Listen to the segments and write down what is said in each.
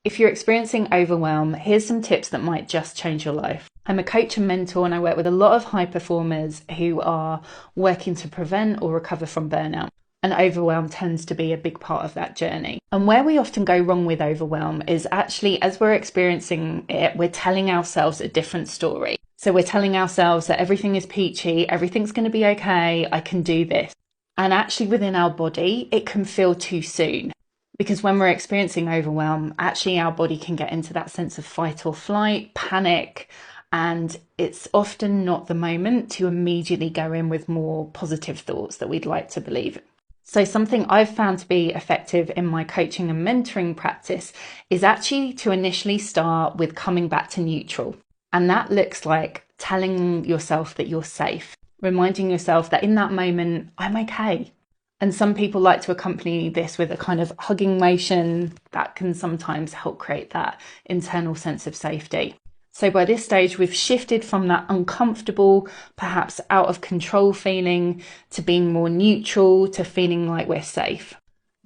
If you're experiencing overwhelm, here's some tips that might just change your life. I'm a coach and mentor, and I work with a lot of high performers who are working to prevent or recover from burnout. And overwhelm tends to be a big part of that journey. And where we often go wrong with overwhelm is actually, as we're experiencing it, we're telling ourselves a different story. So we're telling ourselves that everything is peachy, everything's going to be okay, I can do this. And actually within our body, it can feel too soon. Because when we're experiencing overwhelm, actually our body can get into that sense of fight or flight, panic, and it's often not the moment to immediately go in with more positive thoughts that we'd like to believe. So something I've found to be effective in my coaching and mentoring practice is actually to initially start with coming back to neutral. And that looks like telling yourself that you're safe, reminding yourself that in that moment, I'm okay. And some people like to accompany this with a kind of hugging motion that can sometimes help create that internal sense of safety. So by this stage, we've shifted from that uncomfortable, perhaps out of control feeling to being more neutral, to feeling like we're safe.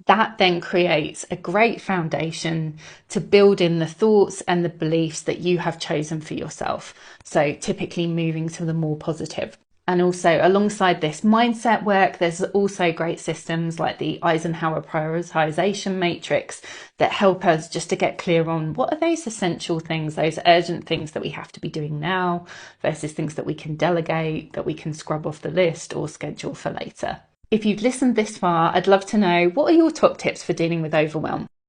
That then creates a great foundation to build in the thoughts and the beliefs that you have chosen for yourself. So typically moving to the more positive. And also alongside this mindset work, there's also great systems like the Eisenhower prioritization matrix that help us just to get clear on what are those essential things, those urgent things that we have to be doing now versus things that we can delegate, that we can scrub off the list or schedule for later. If you've listened this far, I'd love to know, what are your top tips for dealing with overwhelm?